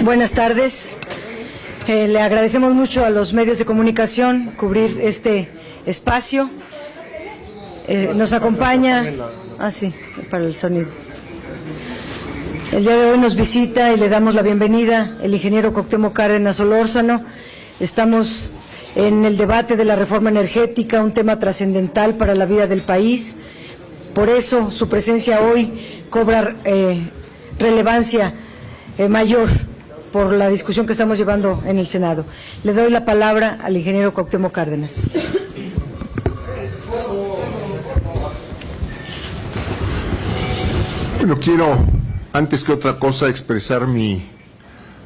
Buenas tardes. Le agradecemos mucho a los medios de comunicación cubrir este espacio. Nos acompaña... sí, para el sonido. El día de hoy nos visita y le damos la bienvenida el ingeniero Cuauhtémoc Cárdenas Solórzano. Estamos en el debate de la reforma energética, un tema trascendental para la vida del país. Por eso su presencia hoy cobra relevancia mayor por la discusión que estamos llevando en el Senado. Le doy la palabra al ingeniero Cuauhtémoc Cárdenas. Bueno, quiero, antes que otra cosa, expresar mi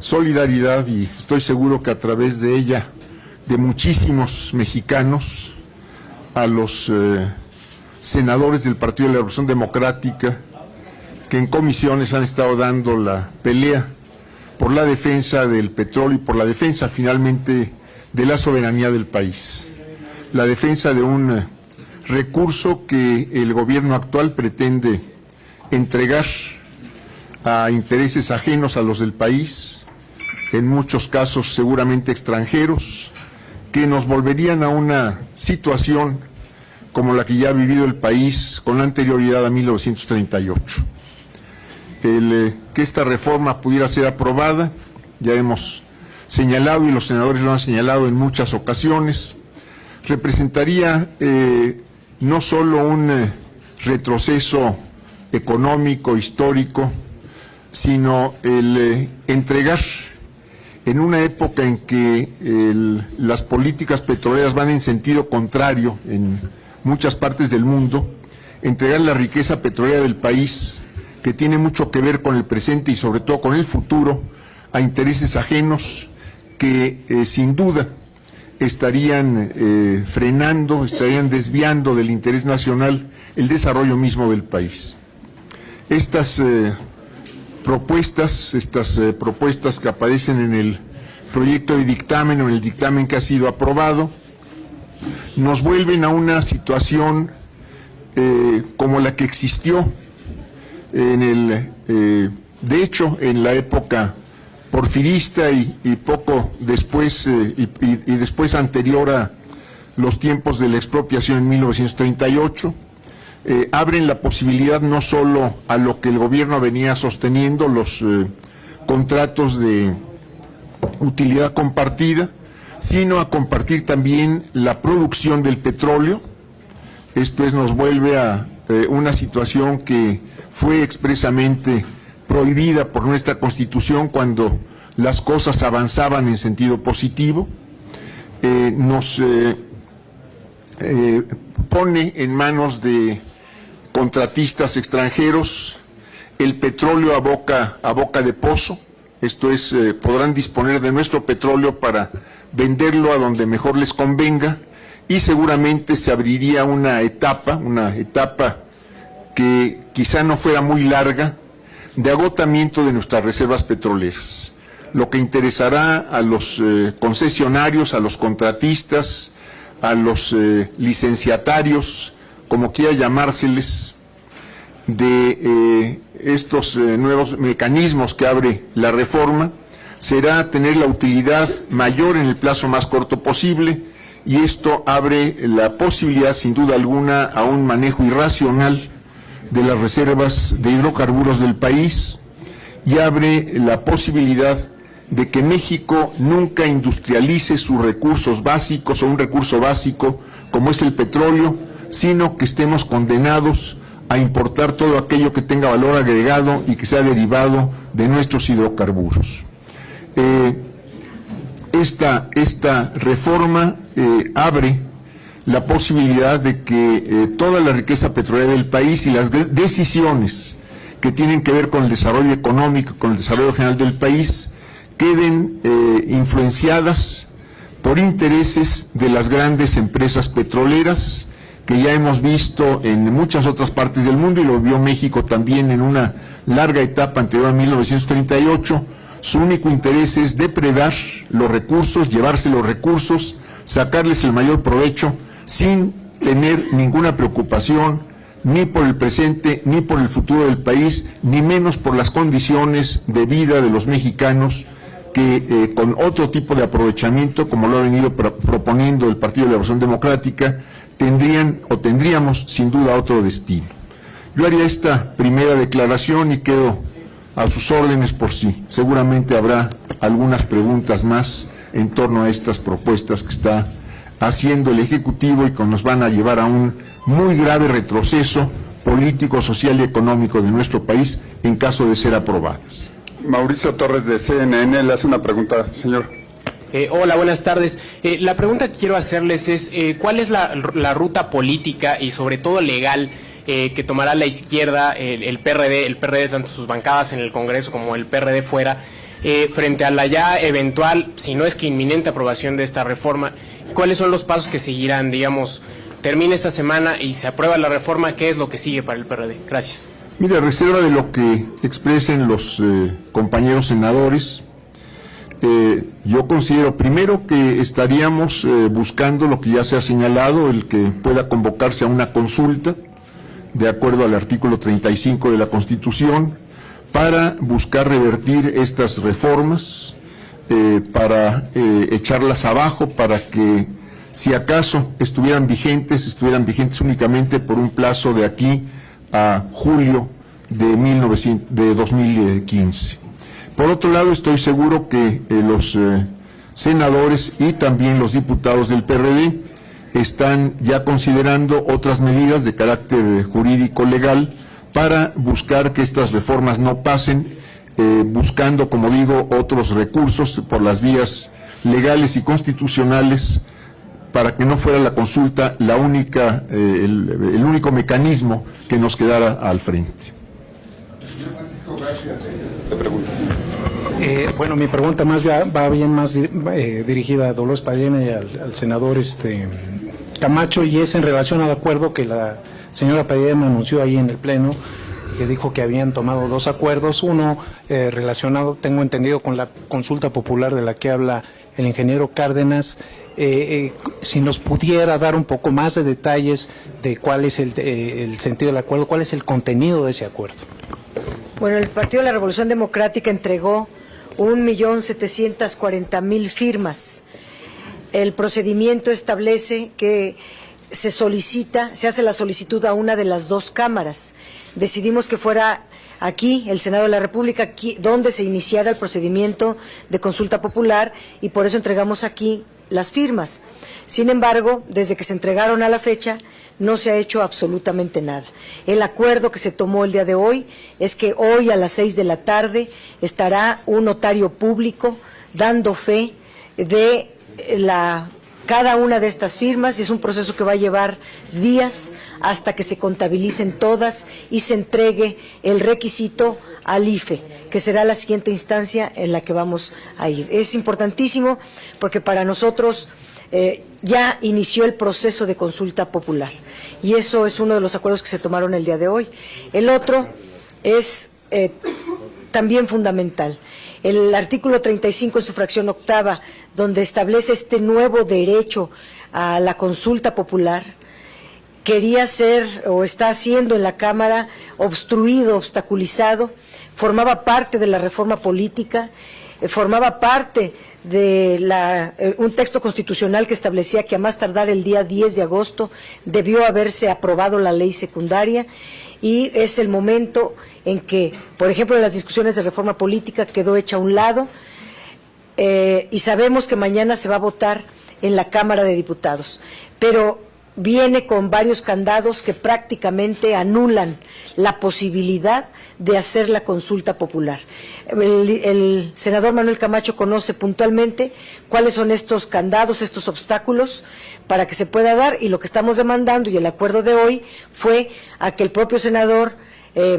solidaridad, y estoy seguro que a través de ella, de muchísimos mexicanos, a los senadores del Partido de la Revolución Democrática, que en comisiones han estado dando la pelea por la defensa del petróleo y por la defensa finalmente de la soberanía del país. La defensa de un recurso que el gobierno actual pretende entregar a intereses ajenos a los del país, en muchos casos seguramente extranjeros, que nos volverían a una situación como la que ya ha vivido el país con anterioridad a 1938. Que esta reforma pudiera ser aprobada, ya hemos señalado y los senadores lo han señalado en muchas ocasiones, representaría no solo un retroceso económico, histórico, sino el entregar en una época en que las políticas petroleras van en sentido contrario en muchas partes del mundo, entregar la riqueza petrolera del país, que tiene mucho que ver con el presente y sobre todo con el futuro, a intereses ajenos que sin duda estarían frenando, estarían desviando del interés nacional el desarrollo mismo del país. Estas propuestas que aparecen en el proyecto de dictamen o en el dictamen que ha sido aprobado, nos vuelven a una situación como la que existió de hecho, en la época porfirista y poco después, y después anterior a los tiempos de la expropiación en 1938, abren la posibilidad no solo a lo que el gobierno venía sosteniendo, los contratos de utilidad compartida, sino a compartir también la producción del petróleo. Esto nos vuelve a una situación que fue expresamente prohibida por nuestra Constitución cuando las cosas avanzaban en sentido positivo. Nos pone en manos de contratistas extranjeros el petróleo a boca de pozo. Esto podrán disponer de nuestro petróleo para venderlo a donde mejor les convenga, y seguramente se abriría una etapa que quizá no fuera muy larga, de agotamiento de nuestras reservas petroleras, lo que interesará a los concesionarios, a los contratistas, a los licenciatarios, como quiera llamárseles, de estos nuevos mecanismos que abre la reforma, será tener la utilidad mayor en el plazo más corto posible, y esto abre la posibilidad, sin duda alguna, a un manejo irracional de las reservas de hidrocarburos del país, y abre la posibilidad de que México nunca industrialice sus recursos básicos o un recurso básico como es el petróleo, sino que estemos condenados a importar todo aquello que tenga valor agregado y que sea derivado de nuestros hidrocarburos. Esta reforma abre la posibilidad de que toda la riqueza petrolera del país y las decisiones que tienen que ver con el desarrollo económico, con el desarrollo general del país, queden influenciadas por intereses de las grandes empresas petroleras, que ya hemos visto en muchas otras partes del mundo, y lo vio México también en una larga etapa anterior a 1938. Su único interés es depredar los recursos, llevarse los recursos, sacarles el mayor provecho, sin tener ninguna preocupación ni por el presente, ni por el futuro del país, ni menos por las condiciones de vida de los mexicanos que con otro tipo de aprovechamiento, como lo ha venido proponiendo el Partido de la Revolución Democrática, tendríamos sin duda otro destino. Yo haría esta primera declaración y quedo a sus órdenes por si seguramente habrá algunas preguntas más en torno a estas propuestas que está haciendo el Ejecutivo y que nos van a llevar a un muy grave retroceso político, social y económico de nuestro país en caso de ser aprobadas. Mauricio Torres de CNN le hace una pregunta, señor. Hola, buenas tardes. La pregunta que quiero hacerles es, ¿cuál es la ruta política y sobre todo legal que tomará la izquierda, el PRD, tanto sus bancadas en el Congreso como el PRD fuera, frente a la ya eventual, si no es que inminente aprobación de esta reforma? ¿Cuáles son los pasos que seguirán? Digamos, termina esta semana y se aprueba la reforma, ¿qué es lo que sigue para el PRD? Gracias. Mire, a reserva de lo que expresen los compañeros senadores, yo considero primero que estaríamos buscando lo que ya se ha señalado, el que pueda convocarse a una consulta, de acuerdo al artículo 35 de la Constitución, para buscar revertir estas reformas, para echarlas abajo, para que, si acaso estuvieran vigentes únicamente por un plazo de aquí a julio de 2015. Por otro lado, estoy seguro que los senadores y también los diputados del PRD están ya considerando otras medidas de carácter jurídico legal para buscar que estas reformas no pasen, buscando, como digo, otros recursos por las vías legales y constitucionales para que no fuera la consulta el único mecanismo que nos quedara al frente. Bueno, mi pregunta más va bien más dirigida a Dolores Padilla y al senador Camacho, y es en relación al acuerdo que la señora Padilla me anunció ahí en el Pleno, que dijo que habían tomado dos acuerdos, uno relacionado, tengo entendido, con la consulta popular de la que habla el ingeniero Cárdenas. Si nos pudiera dar un poco más de detalles de cuál es el sentido del acuerdo, cuál es el contenido de ese acuerdo. Bueno, el Partido de la Revolución Democrática entregó 1.740.000 firmas. El procedimiento establece que se hace la solicitud a una de las dos cámaras. Decidimos que fuera aquí, el Senado de la República, aquí, donde se iniciara el procedimiento de consulta popular, y por eso entregamos aquí las firmas. Sin embargo, desde que se entregaron a la fecha, no se ha hecho absolutamente nada. El acuerdo que se tomó el día de hoy es que hoy a las 6 de la tarde estará un notario público dando fe de cada una de estas firmas, y es un proceso que va a llevar días hasta que se contabilicen todas y se entregue el requisito al IFE, que será la siguiente instancia en la que vamos a ir. Es importantísimo porque para nosotros ya inició el proceso de consulta popular, y eso es uno de los acuerdos que se tomaron el día de hoy. El otro es también fundamental. El artículo 35 en su fracción octava, donde establece este nuevo derecho a la consulta popular, quería ser o está siendo en la Cámara obstruido, obstaculizado, formaba parte de la reforma política, formaba parte de un texto constitucional que establecía que a más tardar el día 10 de agosto debió haberse aprobado la ley secundaria, y es el momento en que, por ejemplo, en las discusiones de reforma política quedó hecha a un lado, y sabemos que mañana se va a votar en la Cámara de Diputados, pero viene con varios candados que prácticamente anulan la posibilidad de hacer la consulta popular. El senador Manuel Camacho conoce puntualmente cuáles son estos candados, estos obstáculos para que se pueda dar, y lo que estamos demandando, y el acuerdo de hoy fue a que el propio senador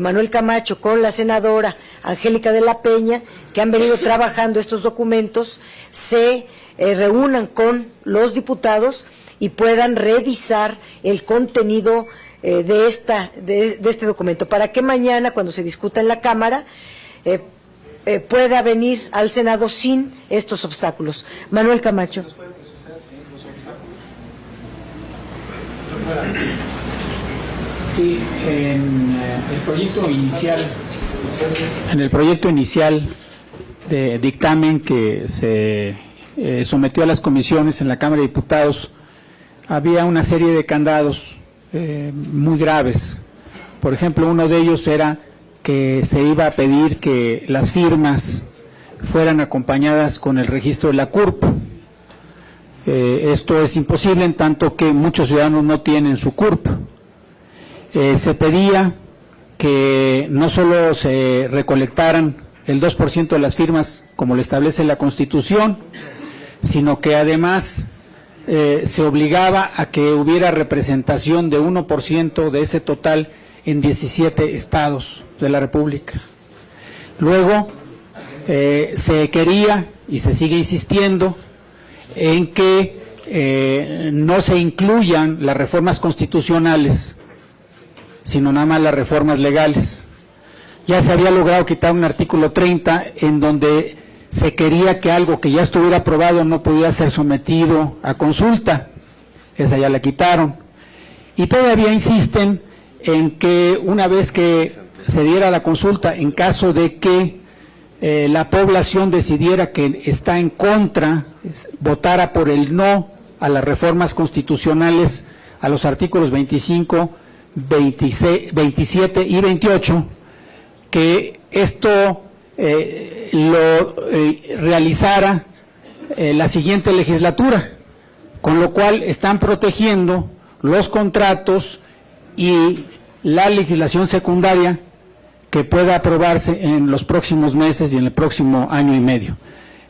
Manuel Camacho con la senadora Angélica de la Peña, que han venido trabajando estos documentos, se reúnan con los diputados y puedan revisar el contenido de este documento, para que mañana, cuando se discuta en la Cámara, pueda venir al Senado sin estos obstáculos. Manuel Camacho. Sí, en el proyecto inicial de dictamen que se sometió a las comisiones en la Cámara de Diputados, había una serie de candados muy graves. Por ejemplo, uno de ellos era que se iba a pedir que las firmas fueran acompañadas con el registro de la CURP. Esto es imposible en tanto que muchos ciudadanos no tienen su CURP. Se pedía que no solo se recolectaran el 2% de las firmas como lo establece la Constitución, sino que además se obligaba a que hubiera representación de 1% de ese total en 17 estados de la República. Luego se quería y se sigue insistiendo en que no se incluyan las reformas constitucionales, sino nada más las reformas legales. Ya se había logrado quitar un artículo 30 en donde se quería que algo que ya estuviera aprobado no pudiera ser sometido a consulta. Esa ya la quitaron. Y todavía insisten en que una vez que se diera la consulta, en caso de que la población decidiera que está en contra, votara por el no a las reformas constitucionales, a los artículos 25, 26, 27 y 28, que esto lo realizara la siguiente legislatura, con lo cual están protegiendo los contratos y la legislación secundaria que pueda aprobarse en los próximos meses y en el próximo año y medio.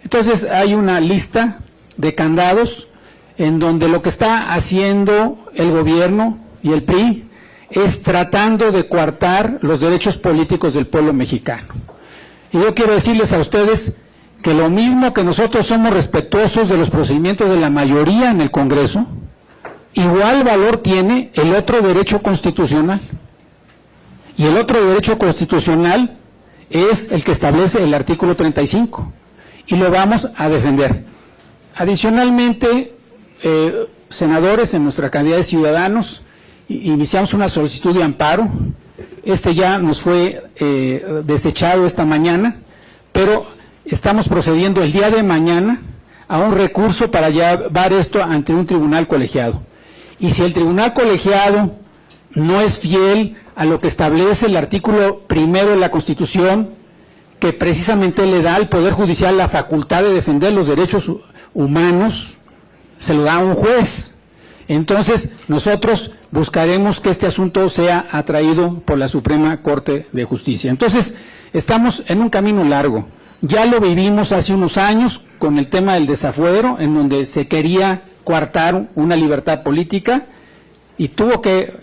Entonces hay una lista de candados en donde lo que está haciendo el gobierno y el PRI es tratando de coartar los derechos políticos del pueblo mexicano. Y yo quiero decirles a ustedes que lo mismo que nosotros somos respetuosos de los procedimientos de la mayoría en el Congreso, igual valor tiene el otro derecho constitucional. Y el otro derecho constitucional es el que establece el artículo 35. Y lo vamos a defender. Adicionalmente, senadores, en nuestra cantidad de ciudadanos, iniciamos una solicitud de amparo. Este ya nos fue desechado esta mañana, pero estamos procediendo el día de mañana a un recurso para llevar esto ante un tribunal colegiado. Y si el tribunal colegiado no es fiel a lo que establece el artículo 1 de la Constitución, que precisamente le da al Poder Judicial la facultad de defender los derechos humanos, se lo da a un juez. Entonces, nosotros buscaremos que este asunto sea atraído por la Suprema Corte de Justicia. Entonces, estamos en un camino largo. Ya lo vivimos hace unos años con el tema del desafuero, en donde se quería coartar una libertad política y tuvo que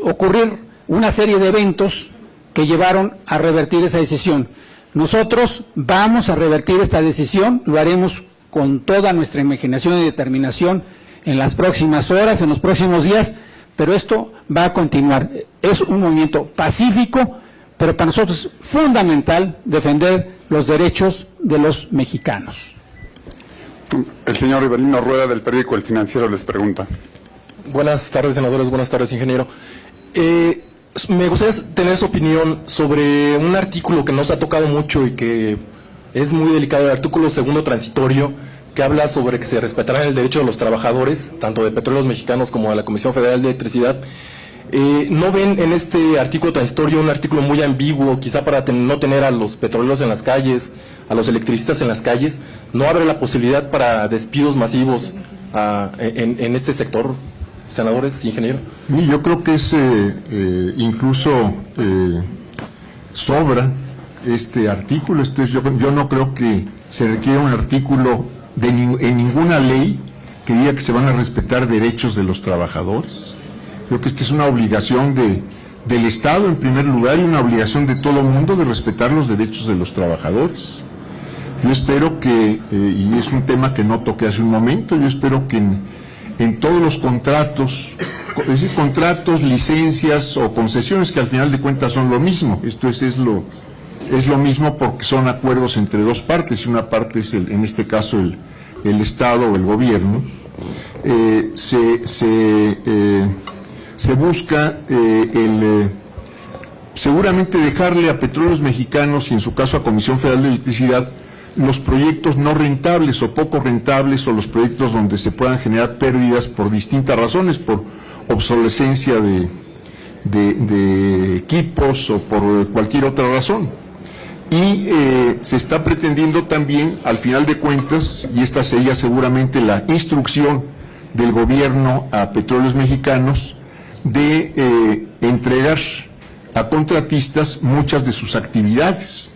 ocurrir una serie de eventos que llevaron a revertir esa decisión. Nosotros vamos a revertir esta decisión, lo haremos con toda nuestra imaginación y determinación en las próximas horas, en los próximos días, pero esto va a continuar. Es un movimiento pacífico, pero para nosotros es fundamental defender los derechos de los mexicanos. El señor Rivelino Rueda, del periódico El Financiero, les pregunta. Buenas tardes, senadores. Buenas tardes, ingeniero. Me gustaría tener su opinión sobre un artículo que nos ha tocado mucho y que es muy delicado, el artículo 2º transitorio, que habla sobre que se respetará el derecho de los trabajadores, tanto de Petróleos Mexicanos como de la Comisión Federal de Electricidad. ¿No ven en este artículo transitorio un artículo muy ambiguo, quizá para no tener a los petroleros en las calles, a los electricistas en las calles? ¿No abre la posibilidad para despidos masivos en este sector, senadores, ingeniero? Yo creo que es incluso sobra este artículo. Yo no creo que se requiera un artículo en ninguna ley que diga que se van a respetar derechos de los trabajadores. Creo que esta es una obligación del Estado en primer lugar y una obligación de todo el mundo de respetar los derechos de los trabajadores. Yo espero que, y es un tema que no toqué hace un momento, yo espero que en todos los contratos, es decir, contratos, licencias o concesiones, que al final de cuentas son lo mismo, esto es lo mismo porque son acuerdos entre dos partes, y una parte es en este caso el Estado o el gobierno, se se busca seguramente dejarle a Petróleos Mexicanos y en su caso a Comisión Federal de Electricidad los proyectos no rentables o poco rentables o los proyectos donde se puedan generar pérdidas por distintas razones, por obsolescencia de equipos o por cualquier otra razón. Y se está pretendiendo también, al final de cuentas, y esta sería seguramente la instrucción del gobierno a Petróleos Mexicanos, de entregar a contratistas muchas de sus actividades.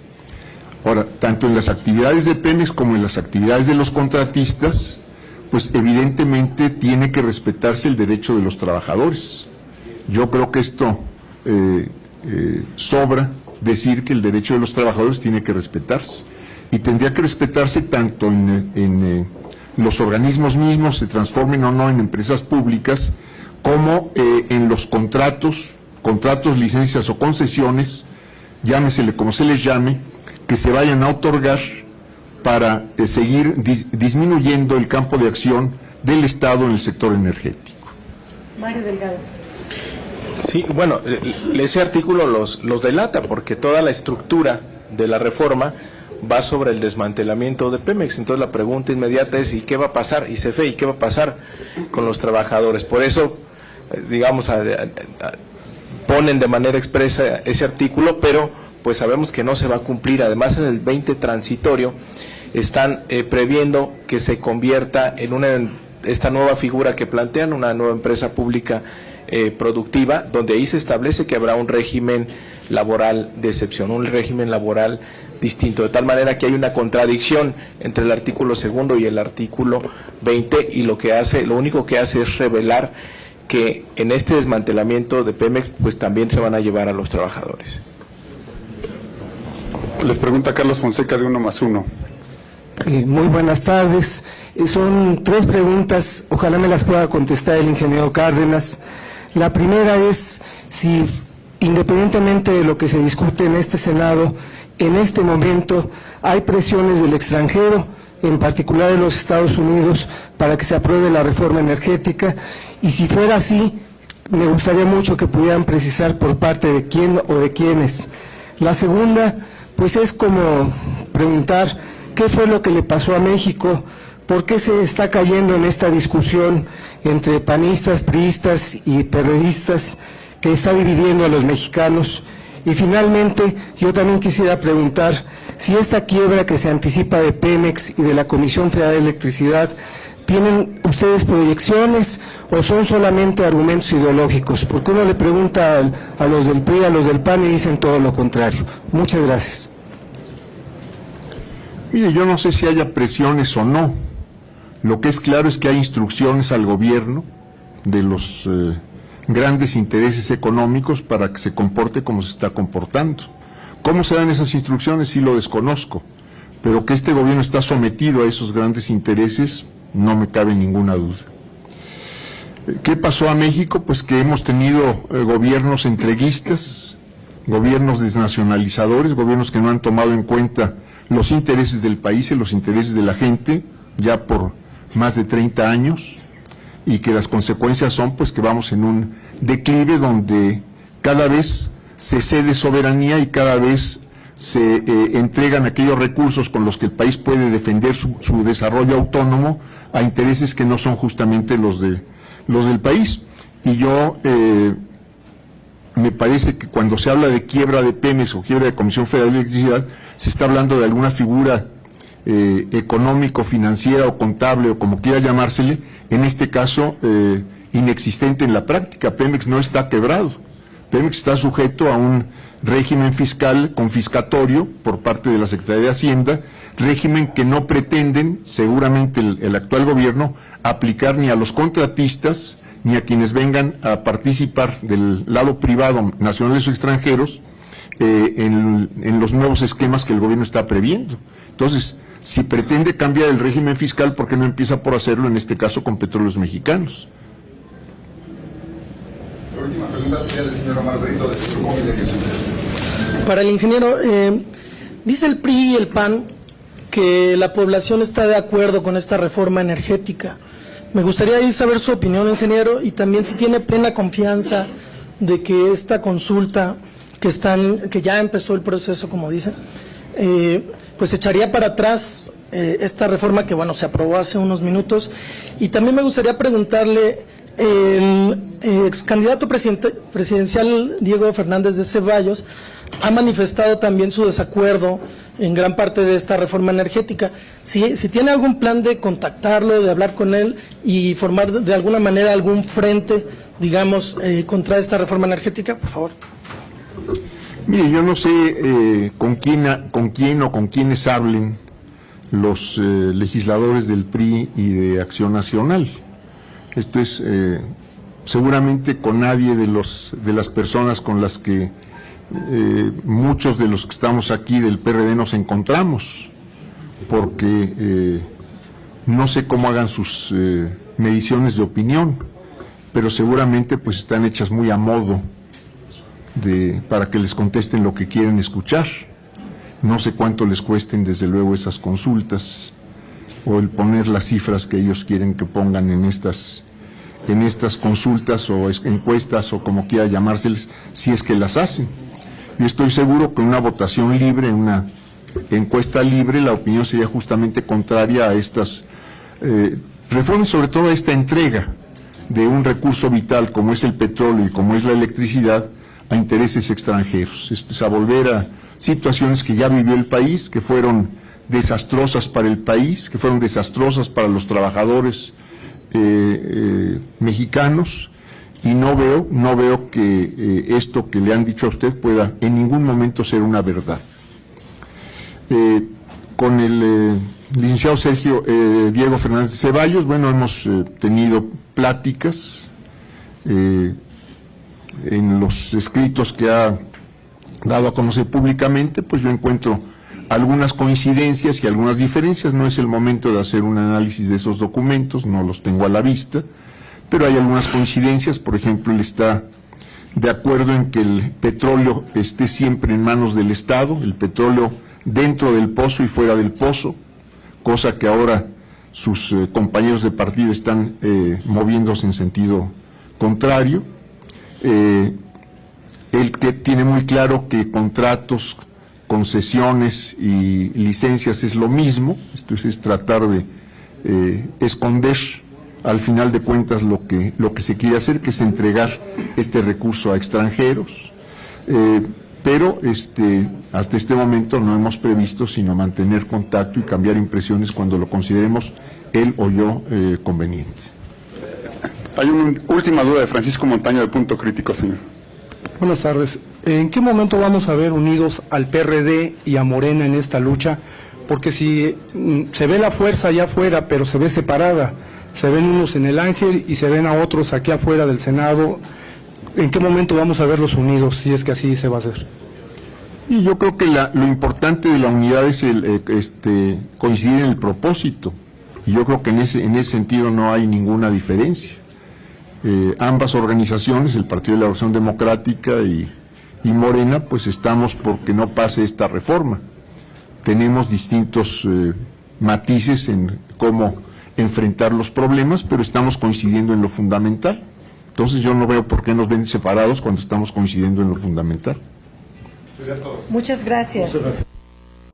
Ahora, tanto en las actividades de Pemex como en las actividades de los contratistas, pues evidentemente tiene que respetarse el derecho de los trabajadores. Yo creo que esto sobra decir que el derecho de los trabajadores tiene que respetarse. Y tendría que respetarse tanto en los organismos mismos, se transformen o no en empresas públicas, como en los contratos, licencias o concesiones, llámesele como se les llame, que se vayan a otorgar para seguir disminuyendo el campo de acción del Estado en el sector energético. Mario Delgado. Sí, bueno, ese artículo los delata porque toda la estructura de la reforma va sobre el desmantelamiento de Pemex. Entonces la pregunta inmediata es ¿y qué va a pasar? ¿Y CFE? ¿Y qué va a pasar con los trabajadores? Por eso, digamos, ponen de manera expresa ese artículo, pero pues sabemos que no se va a cumplir. Además, en el 20 transitorio están previendo que se convierta en esta nueva figura que plantean, una nueva empresa pública productiva, donde ahí se establece que habrá un régimen laboral de excepción, un régimen laboral distinto, de tal manera que hay una contradicción entre el artículo 2 y el artículo 20, y lo único que hace es revelar que en este desmantelamiento de Pemex pues también se van a llevar a los trabajadores. Les pregunta Carlos Fonseca de 1+1. Muy buenas tardes. Son 3 preguntas, ojalá me las pueda contestar el ingeniero Cárdenas. La primera es si, independientemente de lo que se discute en este Senado, en este momento hay presiones del extranjero, en particular de los Estados Unidos, para que se apruebe la reforma energética, y si fuera así, me gustaría mucho que pudieran precisar por parte de quién o de quiénes. La segunda, pues es como preguntar qué fue lo que le pasó a México, por qué se está cayendo en esta discusión entre panistas, priistas y perredistas que está dividiendo a los mexicanos. Y finalmente, yo también quisiera preguntar si esta quiebra que se anticipa de Pemex y de la Comisión Federal de Electricidad, ¿tienen ustedes proyecciones o son solamente argumentos ideológicos? Porque uno le pregunta a los del PRI, a los del PAN y dicen todo lo contrario. Muchas gracias. Mire, yo no sé si haya presiones o no. Lo que es claro es que hay instrucciones al gobierno de los grandes intereses económicos para que se comporte como se está comportando. ¿Cómo se dan esas instrucciones? Sí lo desconozco, pero que este gobierno está sometido a esos grandes intereses, no me cabe ninguna duda. ¿Qué pasó a México? Pues que hemos tenido gobiernos entreguistas, gobiernos desnacionalizadores, gobiernos que no han tomado en cuenta los intereses del país y los intereses de la gente, ya por más de 30 años, y que las consecuencias son pues que vamos en un declive donde cada vez se cede soberanía y cada vez se entregan aquellos recursos con los que el país puede defender su desarrollo autónomo a intereses que no son justamente los del país. Y yo me parece que cuando se habla de quiebra de Pemex o quiebra de Comisión Federal de Electricidad, se está hablando de alguna figura económico, financiera o contable o como quiera llamársele, en este caso inexistente en la práctica. Pemex no está quebrado. Pemex está sujeto a un régimen fiscal confiscatorio por parte de la Secretaría de Hacienda, régimen que no pretenden, seguramente el actual gobierno, aplicar ni a los contratistas ni a quienes vengan a participar del lado privado, nacionales o extranjeros, en los nuevos esquemas que el gobierno está previendo. Entonces, si pretende cambiar el régimen fiscal, ¿por qué no empieza por hacerlo, en este caso, con Petróleos Mexicanos? La última pregunta sería del señor Omar Brito, de Centro Móvil. Para el ingeniero, dice el PRI y el PAN que la población está de acuerdo con esta reforma energética. Me gustaría ahí saber su opinión, ingeniero, y también si tiene plena confianza de que esta consulta que ya empezó el proceso, como dicen, pues echaría para atrás esta reforma que, bueno, se aprobó hace unos minutos. Y también me gustaría preguntarle, el ex candidato presidencial Diego Fernández de Ceballos ha manifestado también su desacuerdo en gran parte de esta reforma energética. Si tiene algún plan de contactarlo, de hablar con él y formar de alguna manera algún frente, digamos, contra esta reforma energética, por favor. Mire, yo no sé con quién o con quiénes hablen los legisladores del PRI y de Acción Nacional. Esto es seguramente con nadie de las personas con las que muchos de los que estamos aquí del PRD nos encontramos, porque no sé cómo hagan sus mediciones de opinión, pero seguramente pues están hechas muy a modo para que les contesten lo que quieren escuchar. No sé cuánto les cuesten desde luego esas consultas o el poner las cifras que ellos quieren que pongan en estas consultas o encuestas o como quiera llamárseles, si es que las hacen. Yo estoy seguro que una votación libre, una encuesta libre, la opinión sería justamente contraria a estas reformas, sobre todo a esta entrega de un recurso vital como es el petróleo y como es la electricidad a intereses extranjeros. Esto es a volver a situaciones que ya vivió el país, que fueron desastrosas para el país, que fueron desastrosas para los trabajadores mexicanos, y no veo que esto que le han dicho a usted pueda en ningún momento ser una verdad. Con el licenciado Diego Fernández de Ceballos, bueno, hemos tenido pláticas en los escritos que ha dado a conocer públicamente, pues yo encuentro algunas coincidencias y algunas diferencias. No es el momento de hacer un análisis de esos documentos, no los tengo a la vista, pero hay algunas coincidencias. Por ejemplo, él está de acuerdo en que el petróleo esté siempre en manos del Estado, el petróleo dentro del pozo y fuera del pozo, cosa que ahora sus compañeros de partido están moviéndose en sentido contrario. Él que tiene muy claro que contratos, concesiones y licencias es lo mismo. Esto es tratar de esconder al final de cuentas lo que se quiere hacer, que es entregar este recurso a extranjeros, pero hasta este momento no hemos previsto sino mantener contacto y cambiar impresiones cuando lo consideremos él o yo conveniente. Hay una última duda de Francisco Montaño de Punto Crítico, señor. Buenas tardes. ¿En qué momento vamos a ver unidos al PRD y a Morena en esta lucha? Porque si se ve la fuerza allá afuera, pero se ve separada, se ven unos en el Ángel y se ven a otros aquí afuera del Senado, ¿en qué momento vamos a verlos unidos, si es que así se va a hacer? Y yo creo que lo importante de la unidad es coincidir en el propósito, y yo creo que en ese sentido no hay ninguna diferencia. Ambas organizaciones, el Partido de la Revolución Democrática y Morena, pues estamos porque no pase esta reforma. Tenemos distintos matices en cómo enfrentar los problemas, pero estamos coincidiendo en lo fundamental. Entonces yo no veo por qué nos ven separados cuando estamos coincidiendo en lo fundamental. Muchas gracias.